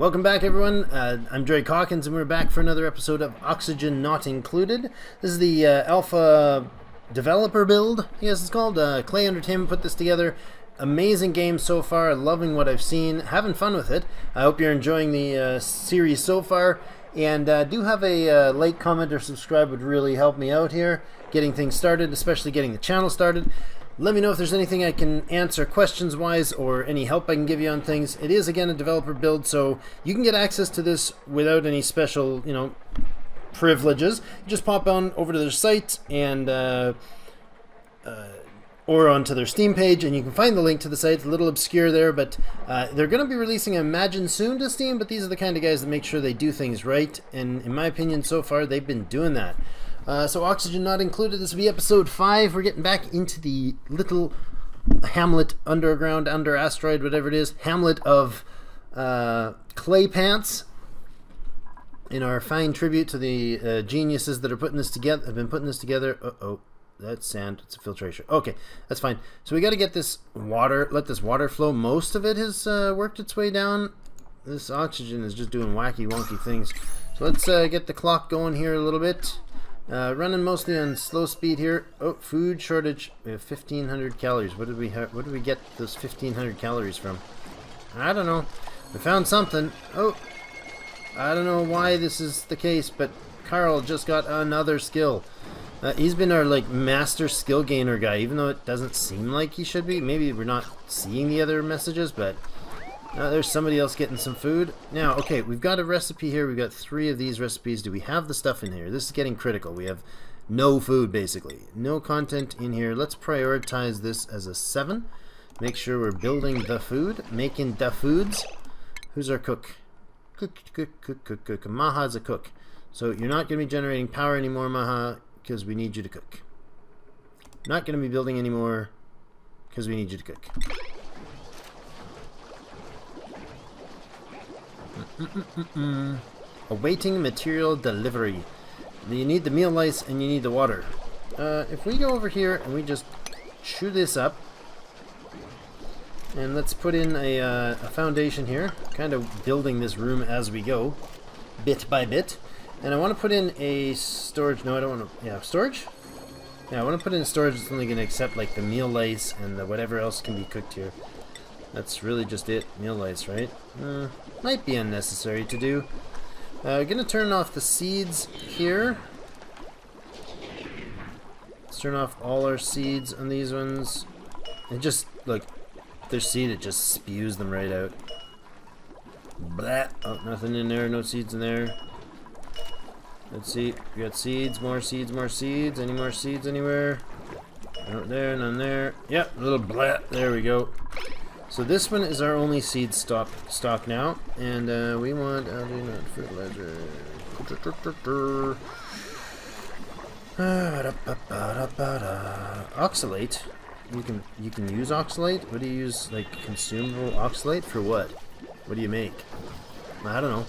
Welcome back, everyone. I'm Drake-o-pedia, and we're back for another episode of Oxygen Not Included. This is the alpha developer build, I guess it's called. Clay Entertainment put this together. Amazing game so far. Loving what I've seen. Having fun with it. I hope you're enjoying the series so far. And do have a like, comment, or subscribe would really help me out here. Getting things started, especially getting the channel started. Let me know if there's anything I can answer questions-wise or any help I can give you on things. It is, again, a developer build, so you can get access to this without any special, privileges. Just pop on over to their site and or onto their Steam page, and you can find the link to the site. It's a little obscure there, but they're going to be releasing Imagine soon to Steam, but these are the kind of guys that make sure they do things right, and in my opinion, so far, they've been doing that. So Oxygen Not Included, this will be episode 5. We're getting back into the little hamlet, underground, under asteroid, whatever it is, hamlet of clay pants. In our fine tribute to the geniuses that are putting this together, have been putting this together. Uh-oh, that's sand. It's a filtration. Okay, that's fine. So we got to get this water, let this water flow. Most of it has worked its way down. This oxygen is just doing wacky, wonky things. So let's get the clock going here a little bit. Running mostly on slow speed here. Oh, food shortage. We have 1,500 calories. What did we get those 1,500 calories from? I don't know. We found something. Oh, I don't know why this is the case, but Carl just got another skill. He's been our master skill gainer guy, even though it doesn't seem like he should be. Maybe we're not seeing the other messages, but there's somebody else getting some food. Now, okay, we've got a recipe here. We've got 3 of these recipes. Do we have the stuff in here? This is getting critical. We have no food, basically. No content in here. Let's prioritize this as a 7. Make sure we're building the food, making the foods. Who's our cook? Cook. Maha's a cook. So you're not going to be generating power anymore, Maha, because we need you to cook. Not going to be building anymore because we need you to cook. Awaiting material delivery. You need the meal lice and you need the water. If we go over here and we just chew this up, and let's put in a foundation here, kind of building this room as we go, bit by bit. And I want to put in a storage. No, I don't want to. Yeah, storage. Yeah, I want to put in storage that's only going to accept the meal lice and the whatever else can be cooked here. That's really just it. Meal lice, right? Might be unnecessary to do. We're going to turn off the seeds here. Let's turn off all our seeds on these ones. And just, look, their seed, it just spews them right out. Blah. Oh, nothing in there. No seeds in there. Let's see. We got seeds, more seeds, more seeds. Any more seeds anywhere? Not there, none there. Yep, a little blah. There we go. So this one is our only seed stock now, and we want not fertilizer. Oxalate. You can use oxalate. What do you use? Consumable oxalate for what? What do you make? I don't know.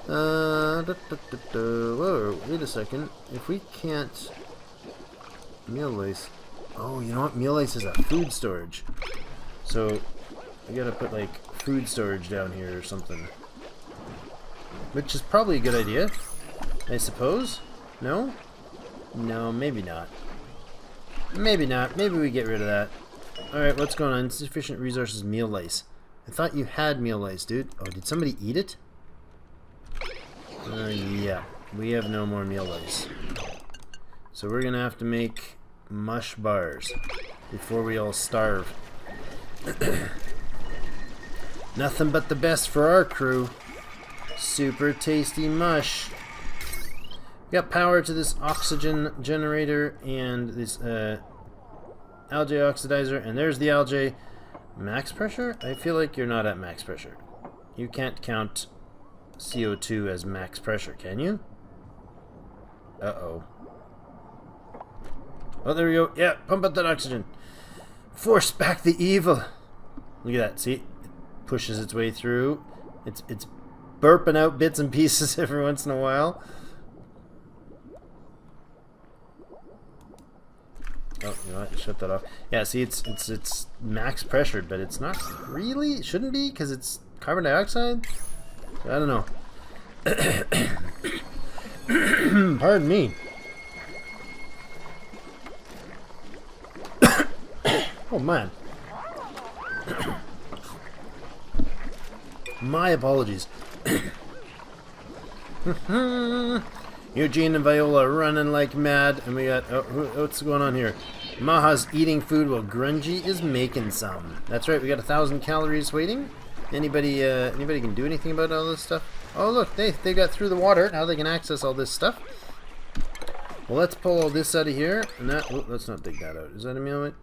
Whoa! Wait a second. If we can't meal lice. Oh, you know what? Meal lice is a food storage. So we gotta put food storage down here or something. Which is probably a good idea, I suppose. No? No, maybe not. Maybe not. Maybe we get rid of that. Alright, what's going on? Insufficient resources, meal lice. I thought you had meal lice, dude. Oh, did somebody eat it? Yeah. We have no more meal lice. So we're gonna have to make mush bars before we all starve. Nothing but the best for our crew. Super tasty mush. We got power to this oxygen generator and this algae oxidizer, and there's the algae. Max pressure? I feel like you're not at max pressure. You can't count CO2 as max pressure, can you? Uh-oh. Oh, there we go. Yeah, pump up that oxygen. Force back the evil. Look at that. See? Pushes its way through. It's burping out bits and pieces every once in a while. Oh, you know what? Shut that off. Yeah, see, it's max pressured, but it's not really. It shouldn't be because it's carbon dioxide. I don't know. Pardon me. Oh man. My apologies. Eugene and Viola are running like mad, and we got what's going on here? Maha's eating food while Grungy is making some. That's right, we got 1,000 calories waiting. Anybody can do anything about all this stuff? Oh look, they got through the water. Now they can access all this stuff. Well, let's pull all this out of here, and that. Oh, let's not dig that out. Is that a meal?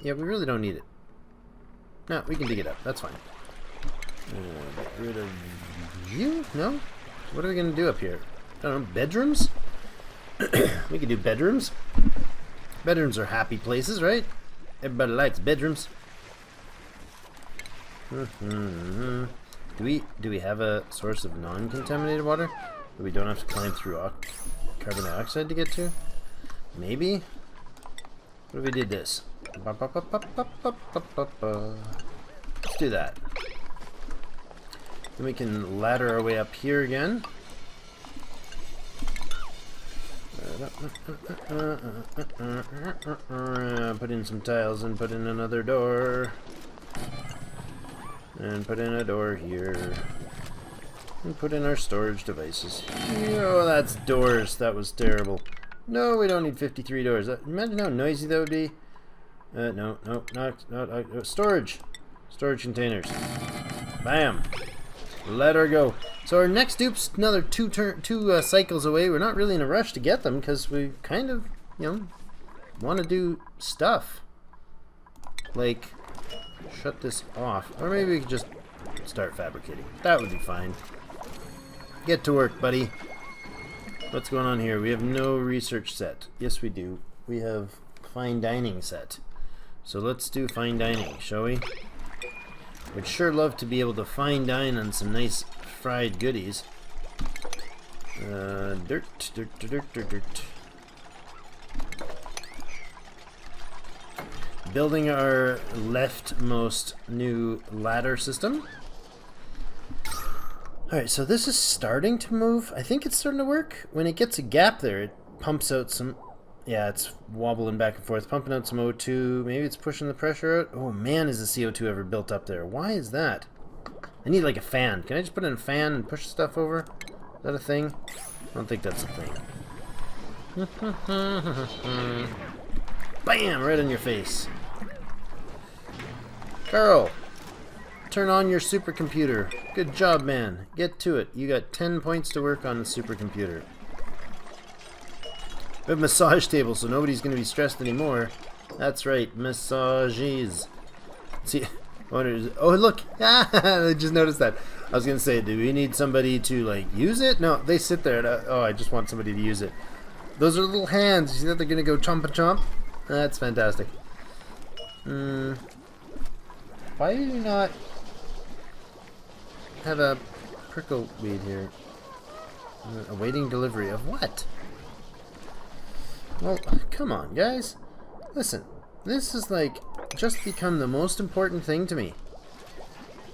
Yeah, we really don't need it. No, we can dig it up. That's fine. Get rid of you? No? What are we gonna do up here? I don't know. Bedrooms? We can do bedrooms. Bedrooms are happy places, right? Everybody likes bedrooms. Do we have a source of non-contaminated water that we don't have to climb through carbon dioxide to get to? Maybe. What if we did this? Let's do that. Then we can ladder our way up here again. Put in some tiles and put in another door. And put in a door here. And put in our storage devices. Oh, that's doors. That was terrible. No, we don't need 53 doors. Imagine how noisy that would be. No, not storage. Storage containers. Bam. Let her go. So our next dupe's another two cycles away. We're not really in a rush to get them because we kind of, want to do stuff. Like, shut this off. Or maybe we could just start fabricating. That would be fine. Get to work, buddy. What's going on here? We have no research set. Yes, we do. We have fine dining set. So let's do fine dining, shall we? Would sure love to be able to fine dine on some nice fried goodies. Dirt. Building our leftmost new ladder system. Alright, so this is starting to move. I think it's starting to work. When it gets a gap there, it pumps out some... Yeah, it's wobbling back and forth, pumping out some O2. Maybe it's pushing the pressure out. Oh man, is the CO2 ever built up there? Why is that? I need like a fan. Can I just put in a fan and push stuff over? Is that a thing? I don't think that's a thing. Bam! Right in your face. Carl, turn on your supercomputer. Good job, man. Get to it. You got 10 points to work on the supercomputer. We have a massage table, so nobody's going to be stressed anymore. That's right, massages. See, oh look! I just noticed that. I was going to say, do we need somebody to like use it? No, they sit there. And, oh, I just want somebody to use it. Those are little hands. You see that they're going to go chomp-a-chomp? That's fantastic. Why do you not have a prickle weed here? Awaiting delivery of what? Well, come on, guys. Listen, this is like just become the most important thing to me.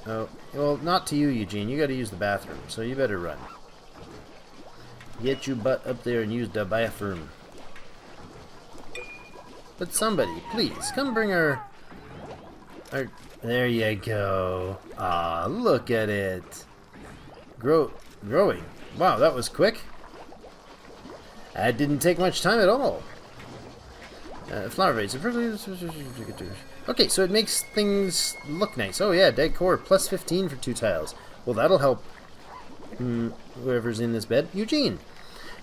Oh, well, not to you, Eugene. You got to use the bathroom, so you better run. Get your butt up there and use the bathroom. But somebody, please, come bring our... There you go. Ah, look at it. Growing. Wow, that was quick. That didn't take much time at all. Flower vase. Okay, so it makes things look nice. Oh yeah, decor plus 15 for 2 tiles. Well, that'll help whoever's in this bed. Eugene.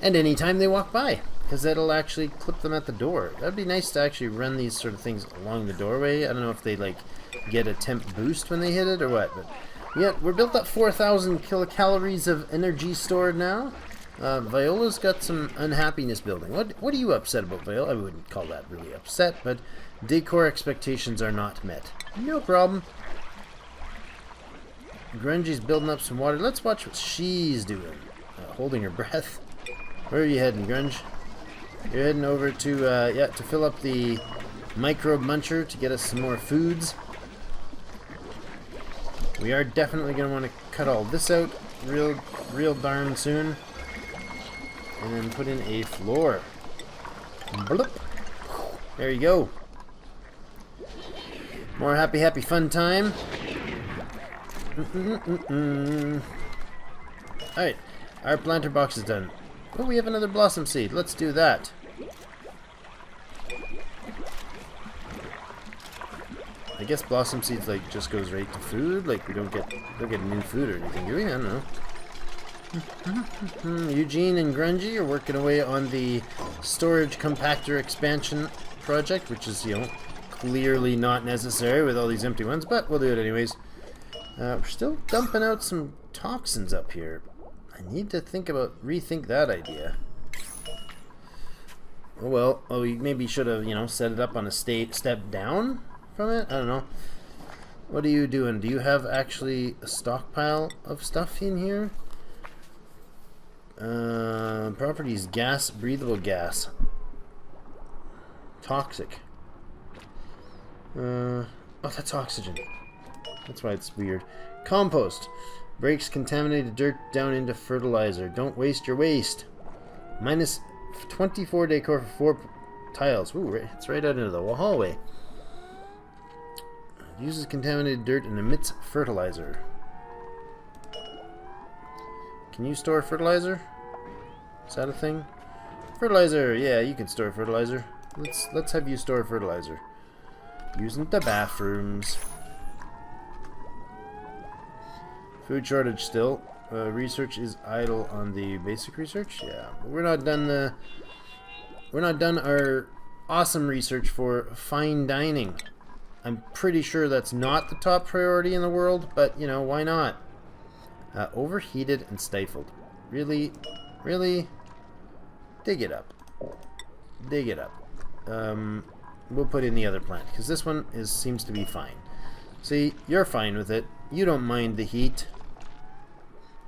And anytime they walk by, because that'll actually clip them at the door. That'd be nice to actually run these sort of things along the doorway. I don't know if they like get a temp boost when they hit it or what, but yeah, we're built up 4,000 kilocalories of energy stored now. Viola's got some unhappiness building. What are you upset about, Viola? I wouldn't call that really upset, but decor expectations are not met. No problem. Grungy's building up some water. Let's watch what she's doing. Holding her breath. Where are you heading, Grunge? You're heading over to, to fill up the microbe muncher to get us some more foods. We are definitely going to want to cut all this out real darn soon. And then put in a floor. Bloop. There you go. More happy fun time. Alright, our planter box is done. Oh, we have another blossom seed. Let's do that. I guess blossom seeds like just goes right to food. Like we don't get new food or anything, do we? I don't know. Eugene and Grungy are working away on the storage compactor expansion project, which is, you know, clearly not necessary with all these empty ones, but we'll do it anyways. We're still dumping out some toxins up here. I need to rethink that idea. Oh well, we maybe should have, you know, set it up on a step down from it. I don't know. What are you doing? Do you have actually a stockpile of stuff in here? Properties: gas, breathable gas, toxic. Oh, that's oxygen. That's why it's weird. Compost breaks contaminated dirt down into fertilizer. Don't waste your waste. Minus 24 decor for 4 tiles. Ooh, it's right out into the hallway. Uses contaminated dirt and emits fertilizer. Can you store fertilizer? Is that a thing? Fertilizer, yeah, you can store fertilizer. Let's have you store fertilizer. Using the bathrooms. Food shortage still. Research is idle on the basic research. Yeah, but we're not done our awesome research for fine dining. I'm pretty sure that's not the top priority in the world, but you know, why not? Overheated and stifled. Really? Dig it up. Dig it up. We'll put in the other plant because this one seems to be fine. See, you're fine with it. You don't mind the heat.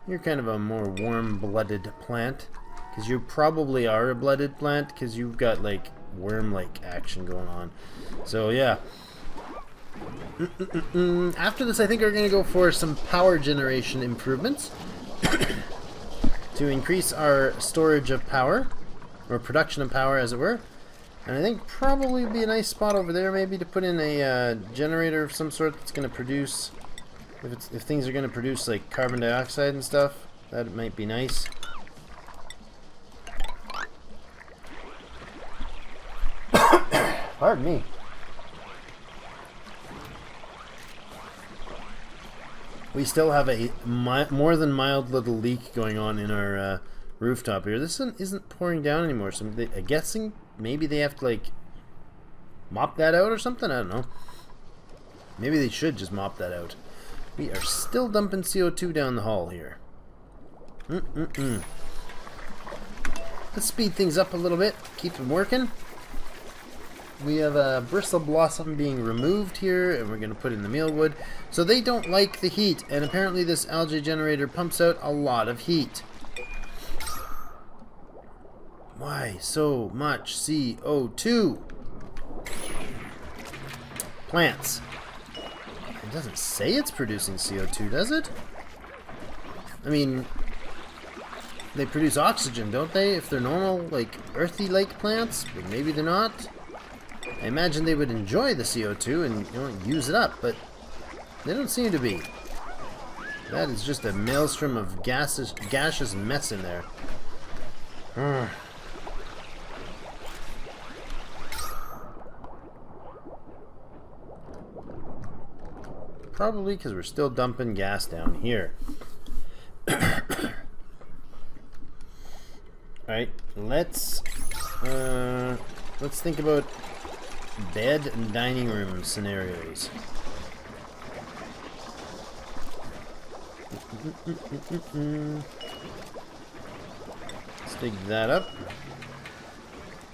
You're kind of a more warm-blooded plant because you probably are a blooded plant because you've got like worm-like action going on. So yeah. After this, I think we're going to go for some power generation improvements to increase our storage of power, or production of power, as it were. And I think probably would be a nice spot over there, maybe to put in a generator of some sort that's going to produce, if things are going to produce like carbon dioxide and stuff, that might be nice. Pardon me. We still have a more than mild little leak going on in our rooftop here. This one isn't pouring down anymore, so I'm guessing maybe they have to like mop that out or something. I don't know. Maybe they should just mop that out. We are still dumping CO2 down the hall here. Let's speed things up a little bit. Keep them working. We have a bristle blossom being removed here, and we're going to put in the mealwood. So they don't like the heat, and apparently this algae generator pumps out a lot of heat. Why so much CO2? Plants. It doesn't say it's producing CO2, does it? I mean, they produce oxygen, don't they? If they're normal, like, earthy-like plants, but maybe they're not. I imagine they would enjoy the CO2 and, you know, use it up, but they don't seem to be. That is just a maelstrom of gaseous mess in there. Probably because we're still dumping gas down here. Alright, let's think about bed and dining room scenarios. Let's dig that up.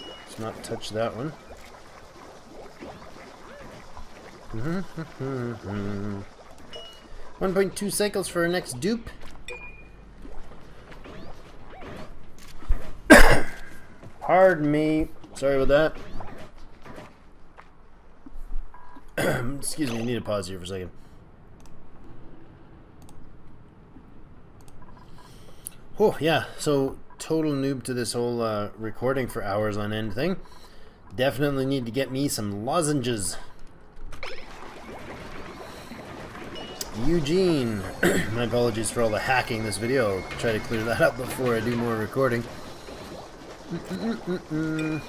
Let's not touch that one. 1.2 cycles for our next dupe. Pardon me. Sorry about that. Excuse me, I need to pause here for a second. Oh, yeah. So, total noob to this whole recording for hours on end thing. Definitely need to get me some lozenges. Eugene. My apologies for all the hacking this video. I'll try to clear that up before I do more recording. So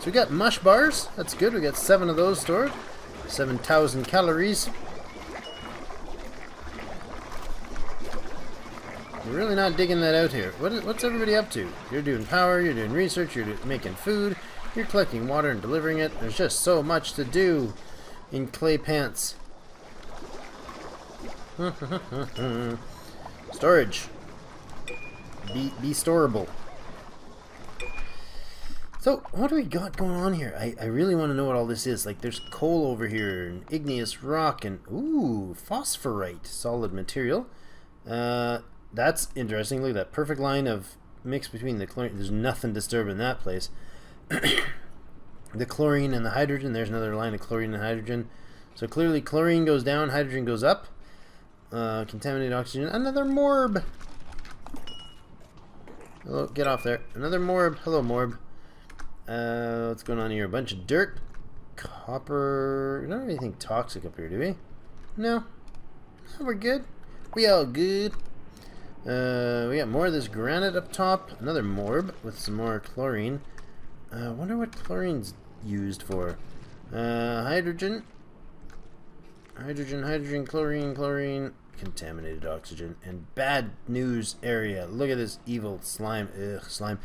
we got mush bars. That's good. We got 7 of those stored. 7,000 calories. We're really not digging that out here. What's everybody up to? You're doing power, you're doing research, you're making food, you're collecting water and delivering it. There's just so much to do in clay pants. Storage. Be storable. So, what do we got going on here? I really want to know what all this is. Like, there's coal over here, and igneous rock, and ooh, phosphorite, solid material. That's interesting. Look at that perfect line of mix between the chlorine. There's nothing disturbing that place. The chlorine and the hydrogen. There's another line of chlorine and hydrogen. So clearly chlorine goes down, hydrogen goes up. Contaminated oxygen. Another morb. Hello, get off there. Another morb. Hello, morb. What's going on here? A bunch of dirt. Copper. We don't have anything toxic up here, do we? No. We're good. We all good. We got more of this granite up top. Another morb with some more chlorine. I wonder what chlorine's used for. Hydrogen. Hydrogen, chlorine. Contaminated oxygen. And bad news area. Look at this evil slime. Ugh, slime.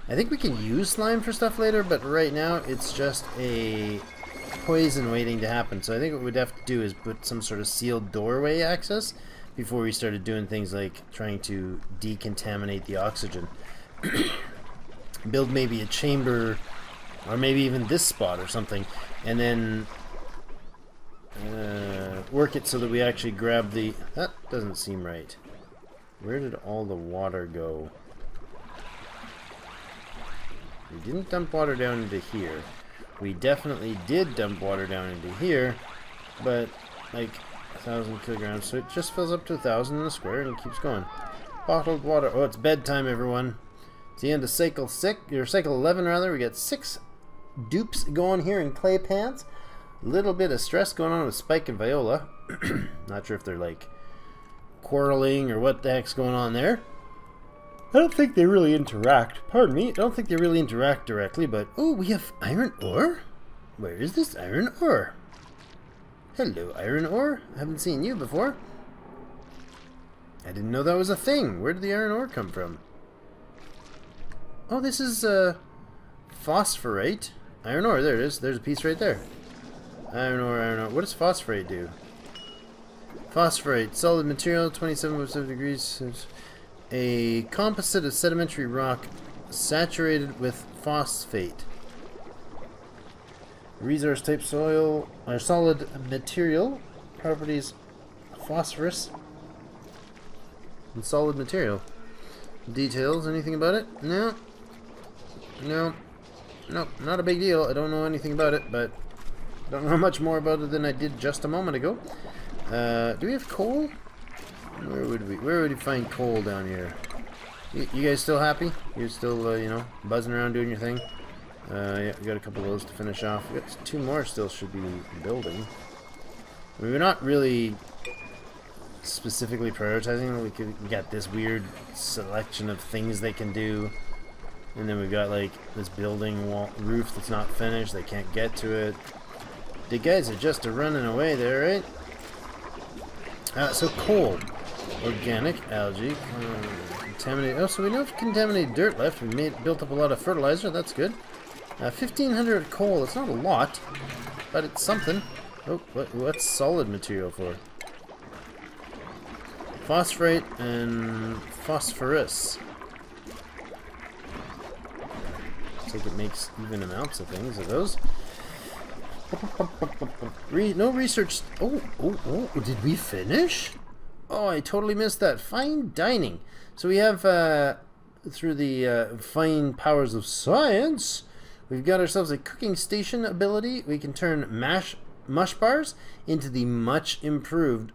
I think we can use slime for stuff later, but right now it's just a poison waiting to happen. So I think what we'd have to do is put some sort of sealed doorway access before we started doing things like trying to decontaminate the oxygen. Build maybe a chamber, or maybe even this spot or something, and then work it so that we actually grab the... That doesn't seem right. Where did all the water go? We didn't dump water down into here. We definitely did dump water down into here, but like 1,000 kilograms, so it just fills up to 1,000 in a square and it keeps going. Bottled water. Oh, it's bedtime, everyone. It's the end of cycle 6, or cycle 11 rather. We got 6 dupes going here in clay pants. A little bit of stress going on with Spike and Viola. Not sure if they're like quarreling or what the heck's going on there. I don't think they really interact. Pardon me. I don't think they really interact directly, but... Oh, we have iron ore? Where is this iron ore? Hello, iron ore. I haven't seen you before. I didn't know that was a thing. Where did the iron ore come from? Oh, this is phosphorite. Iron ore. There it is. There's a piece right there. Iron ore. What does phosphorite do? Phosphorite. Solid material, 27.7 degrees. A composite of sedimentary rock saturated with phosphate. Resource type soil or solid material. Properties phosphorus and solid material. Details, anything about it? No. No. Nope, not a big deal. I don't know anything about it, but I don't know much more about it than I did just a moment ago. Do we have coal? Where would we find coal down here? You guys still happy? You're still, you know, buzzing around doing your thing? Yeah, we got a couple of those to finish off. We got 2 more still should be building. I mean, we're not really specifically prioritizing. We got this weird selection of things they can do. And then we've got, like, this building wall roof that's not finished. They can't get to it. The guys are just running away there, right? So coal. Organic algae. Contaminated. Oh, so we don't have contaminated dirt left. We built up a lot of fertilizer. That's good. 1,500 coal. It's not a lot, but it's something. Oh, what's solid material for? Phosphorate and phosphorus. Looks like it makes even amounts of things of those. No research. Oh, did we finish? Oh, I totally missed that. Fine dining. So we have, through the fine powers of science, we've got ourselves a cooking station ability. We can turn mush bars into the much improved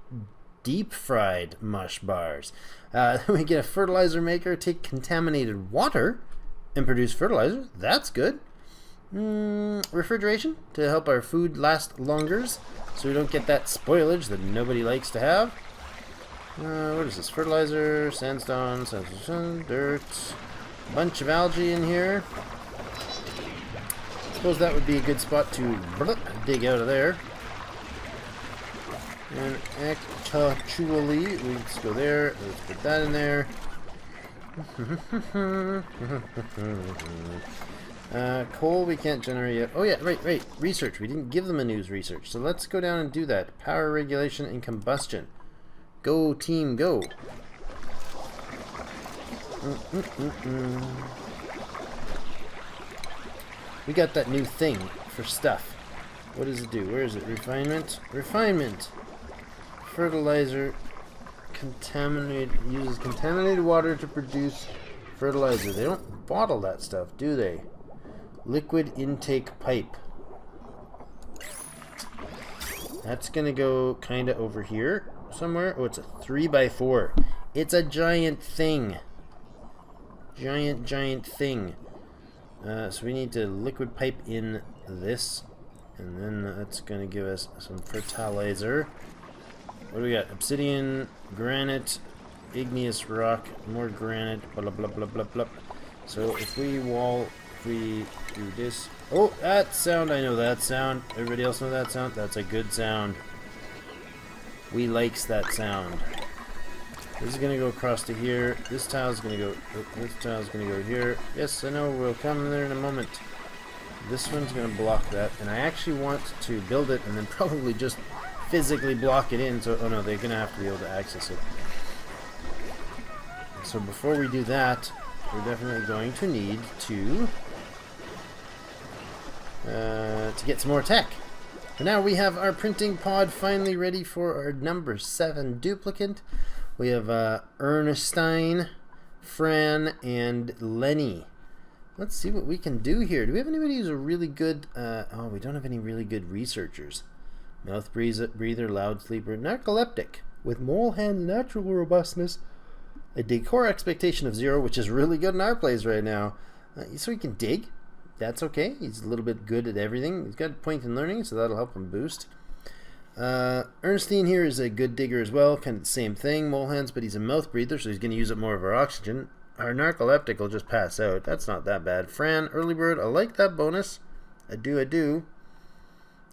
deep fried mush bars. We get a fertilizer maker, take contaminated water and produce fertilizer. That's good. Refrigeration to help our food last longer, so we don't get that spoilage that nobody likes to have. What is this? Fertilizer, sandstone, dirt, a bunch of algae in here. Suppose that would be a good spot to dig out of there. And actually, let's go there. Let's put that in there. Coal we can't generate yet. Oh yeah, right. Research. We didn't give them a news research. So let's go down and do that. Power regulation and combustion. Go team, go. We got that new thing for stuff. What does it do? Where is it? Refinement? Refinement. Fertilizer. Uses contaminated water to produce fertilizer. They don't bottle that stuff, do they? Liquid intake pipe. That's gonna go kinda over here somewhere. Oh, it's a 3x4. It's a giant thing. Giant thing. So we need to liquid pipe in this, and then that's gonna give us some fertilizer. What do we got? Obsidian, granite, igneous rock, more granite, blah blah blah blah blah. So if we do this. Oh, that sound, I know that sound. Everybody else know that sound? That's a good sound. We likes that sound. This is gonna go across to here. This tile's gonna go. This tile's gonna go here. Yes, I know. We'll come there in a moment. This one's gonna block that, and I actually want to build it and then probably just physically block it in. So, oh no, they're gonna have to be able to access it. So before we do that, we're definitely going to need to get some more tech. And now we have our printing pod finally ready for our number 7 duplicate. We have Ernestine, Fran, and Lenny. Let's see what we can do here. Do we have anybody who's a really good... oh, we don't have any really good researchers. Mouth breather, loud sleeper, narcoleptic, with mole hand natural robustness, a decor expectation of 0, which is really good in our plays right now. So he can dig. That's okay. He's a little bit good at everything. He's got a point in learning, so that'll help him boost. Ernestine here is a good digger as well. Kind of the same thing, mole hands, but he's a mouth breather, so he's going to use up more of our oxygen. Our narcoleptic will just pass out. That's not that bad. Fran, early bird, I like that bonus. I do.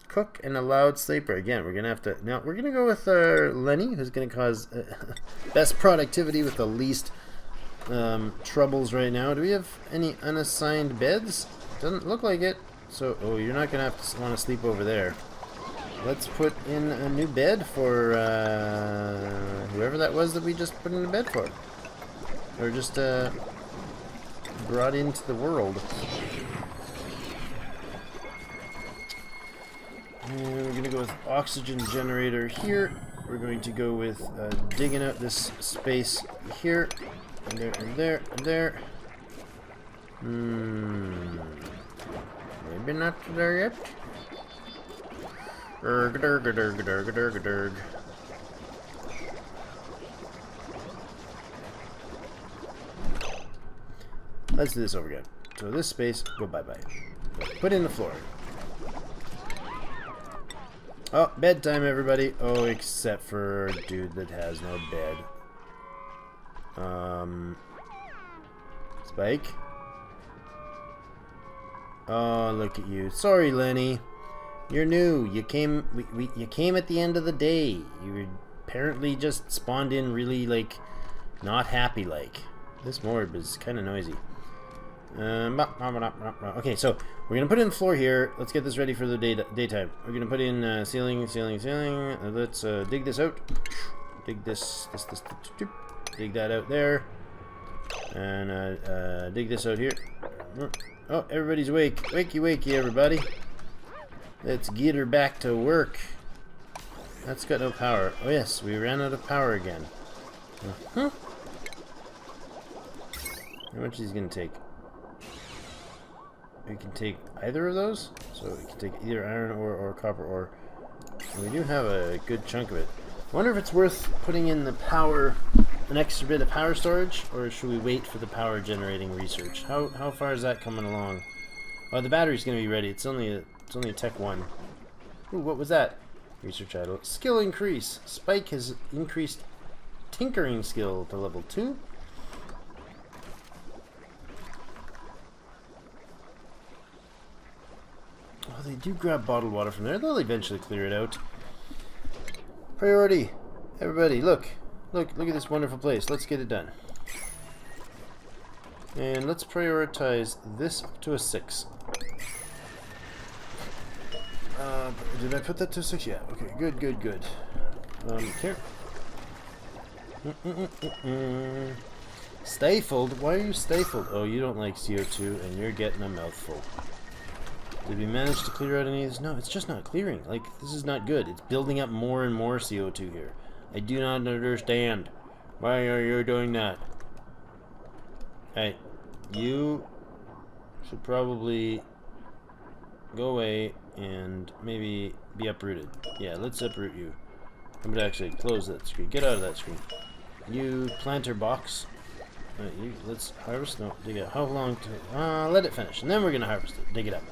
Cook and a loud sleeper. Again, we're going to have to... Now, we're going to go with Lenny, who's going to cause best productivity with the least troubles right now. Do we have any unassigned beds? Doesn't look like it. So, oh, you're not going to have to want to sleep over there. Let's put in a new bed for whoever that was that we just put in a bed for. Or just brought into the world. And we're going to go with oxygen generator here. We're going to go with digging out this space here. And there, and there, and there. Maybe not there yet. Let's do this over again. So this space, go bye-bye. Put in the floor. Oh, bedtime, everybody. Oh, except for a dude that has no bed. Spike. Oh, look at you. Sorry, Lenny. You're new. You came. You came at the end of the day. You apparently just spawned in really like not happy. Like this morb is kind of noisy. Okay, so we're gonna put in the floor here. Let's get this ready for the daytime. We're gonna put in ceiling. Let's dig this out. Dig this. Dig that out there. And dig this out here. Oh, everybody's awake. Wakey, everybody. Let's get her back to work. That's got no power. Oh, yes, we ran out of power again. How much is he going to take? We can take either of those. So we can take either iron ore or copper ore. And we do have a good chunk of it. Wonder if it's worth putting in the power, an extra bit of power storage, or should we wait for the power generating research? How far is that coming along? Oh, the battery's gonna be ready. It's only a Tech 1. Ooh, what was that? Research idle. Skill increase. Spike has increased tinkering skill to level 2. Oh, they do grab bottled water from there. They'll eventually clear it out. Priority. Everybody, look at this wonderful place. Let's get it done. And let's prioritize this up to a 6. Did I put that to 6? Yeah. Okay. Good. Here. Stifled? Why are you stifled? Oh, you don't like CO2, and you're getting a mouthful. Did we manage to clear out any of this? No, it's just not clearing. Like, this is not good. It's building up more and more CO2 here. I do not understand. Why are you doing that? Hey, you should probably go away and maybe be uprooted. Yeah, let's uproot you. I'm gonna actually close that screen. Get out of that screen. You planter box. Let's harvest. No, dig it up. How long to? Let it finish, and then we're gonna harvest it. Dig it up.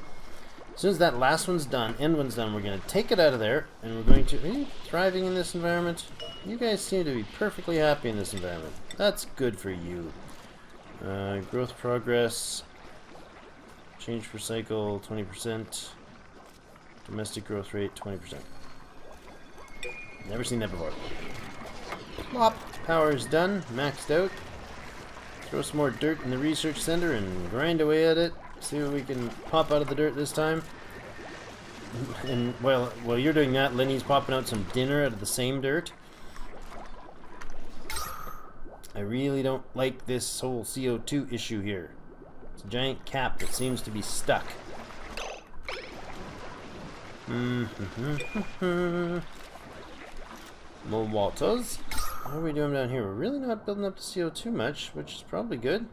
As soon as that last one's done, end one's done, we're going to take it out of there, and we're going to... Are you thriving in this environment? You guys seem to be perfectly happy in this environment. That's good for you. Growth progress. Change per cycle, 20%. Domestic growth rate, 20%. Never seen that before. Plop. Power is done, maxed out. Throw some more dirt in the research center and grind away at it. See what we can pop out of the dirt this time. And while you're doing that, Lenny's popping out some dinner out of the same dirt. I really don't like this whole CO2 issue here. It's a giant cap that seems to be stuck. More waters. What are we doing down here? We're really not building up the CO2 much, which is probably good.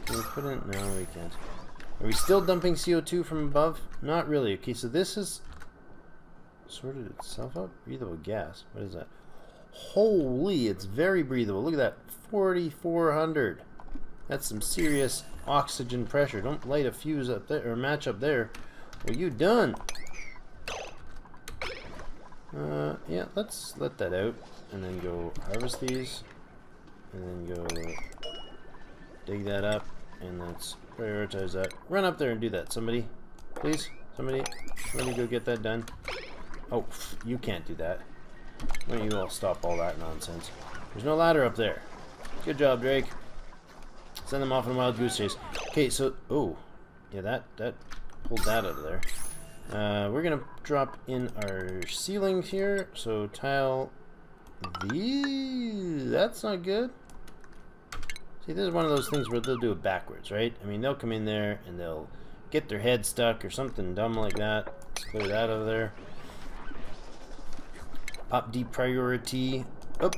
Can we put in? No, we can't. Are we still dumping CO2 from above? Not really. Okay, so this has sorted itself out. Breathable gas. What is that? Holy, it's very breathable. Look at that. 4,400. That's some serious oxygen pressure. Don't light a fuse up there, or match up there. What are you done? Yeah, let's let that out. And then go harvest these. And then go dig that up. And let's prioritize that. Run up there and do that. Somebody. Please. Somebody go get that done. Oh, you can't do that. Why don't you all stop all that nonsense? There's no ladder up there. Good job, Drake. Send them off on a wild goose chase. Okay, so... Oh. Yeah, that pulled that out of there. We're going to drop in our ceiling here. So, tile... That's not good. See, this is one of those things where they'll do it backwards, right? I mean, they'll come in there and they'll get their head stuck or something dumb like that. Let's clear that out of there. Pop deep priority. Up.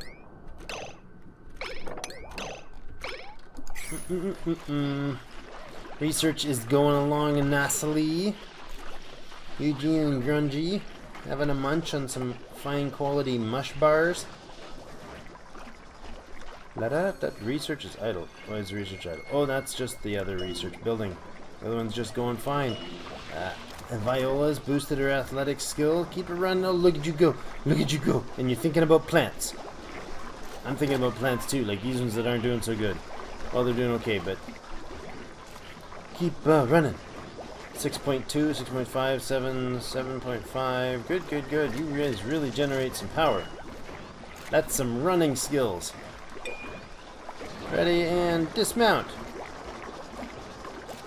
Research is going along nicely. Eugene and Grungy having a munch on some fine quality mush bars. That research is idle. Why is research idle? Oh, that's just the other research building. The other one's just going fine. And Viola's boosted her athletic skill. Keep her running. Oh, look at you go. Look at you go. And you're thinking about plants. I'm thinking about plants too, like these ones that aren't doing so good. Well, they're doing okay, but keep running. 6.2, 6.5, 7, 7.5. Good. You guys really generate some power. That's some running skills. Ready and dismount.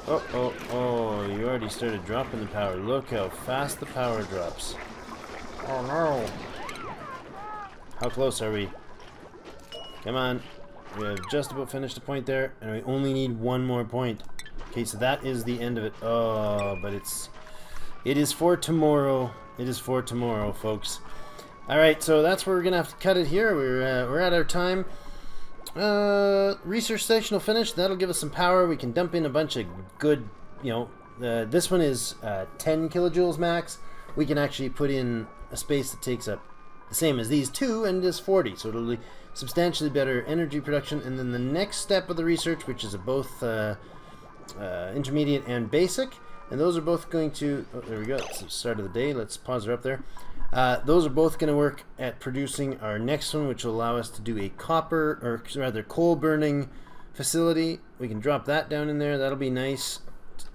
Oh, you already started dropping the power. Look how fast the power drops. Oh no. How close are we? Come on. We have just about finished the point there, and we only need one more point. Okay, so that is the end of it. Oh, but it is for tomorrow. It is for tomorrow, folks. Alright, so that's where we're gonna have to cut it here. We're at our time. Research station will finish. That'll give us some power. We can dump in a bunch of good, this one is 10 kilojoules max. we can actually put in a space that takes up the same as these two and is 40. So it'll be substantially better energy production. And then the next step of the research, which is both intermediate and basic, and those are both going to, oh, there we go, it's the start of the day, let's pause her up there. Those are both going to work at producing our next one, which will allow us to do a copper, or rather coal burning facility. We can drop that down in there. That'll be nice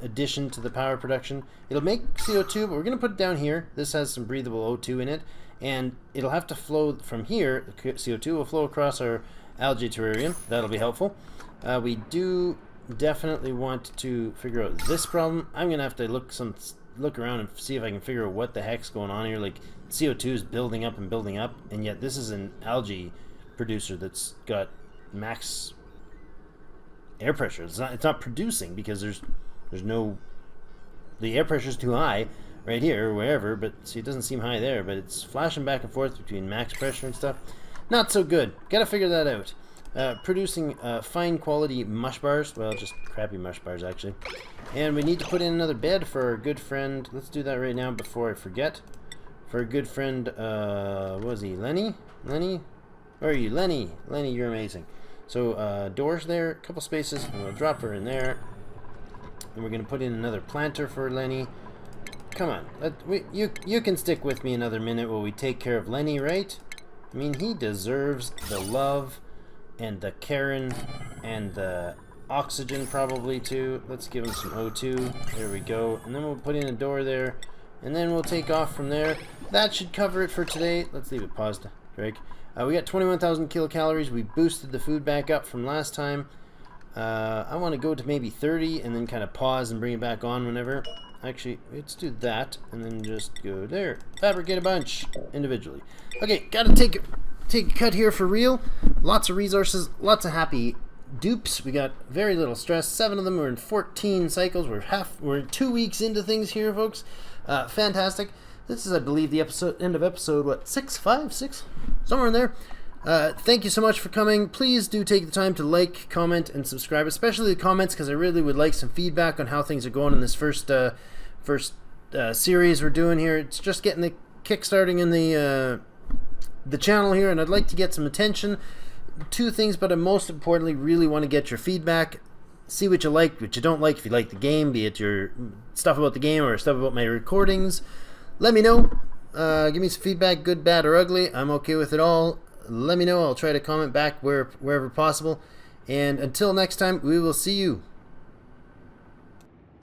addition to the power production. It'll make CO2, but we're going to put it down here. This has some breathable O2 in it, and it'll have to flow from here. The CO2 will flow across our algae terrarium. That'll be helpful. We do definitely want to figure out this problem. I'm going to have to look around and see if I can figure out what the heck's going on here. Like, CO2 is building up, and yet this is an algae producer that's got max air pressure. It's not producing because there's no, the air pressure is too high right here or wherever, but see, it doesn't seem high there, but it's flashing back and forth between max pressure and stuff. Not so good. Gotta figure that out. Producing fine quality mush bars, well, just crappy mush bars actually. And we need to put in another bed for our good friend. Let's do that right now before I forget. For a good friend, what was he, Lenny? Where are you? Lenny, you're amazing. So doors there, a couple spaces, and we'll drop her in there. And we're going to put in another planter for Lenny. Come on, you can stick with me another minute while we take care of Lenny, right? I mean, he deserves the love and the caring and the oxygen probably too. Let's give him some O2. There we go. And then we'll put in a door there. And then we'll take off from there. That should cover it for today. Let's leave it paused, Drake. We got 21,000 kilocalories. We boosted the food back up from last time. I want to go to maybe 30 and then kind of pause and bring it back on whenever. Actually, let's do that and then just go there. Fabricate a bunch individually. Okay, gotta take a cut here for real. Lots of resources, lots of happy dupes. We got very little stress. 7 of them. We're in 14 cycles. We're 2 weeks into things here, folks. Fantastic. This is, I believe, the end of episode, what, 6, 5, 6? Somewhere in there. Thank you so much for coming. Please do take the time to like, comment, and subscribe, especially the comments, because I really would like some feedback on how things are going in this first series we're doing here. It's just getting the kickstarting in the channel here, and I'd like to get some attention. 2 things, but I most importantly really want to get your feedback. See what you like, what you don't like. If you like the game, be it your stuff about the game or stuff about my recordings, let me know. Give me some feedback, good, bad, or ugly. I'm okay with it all. Let me know. I'll try to comment back wherever possible. And until next time, we will see you.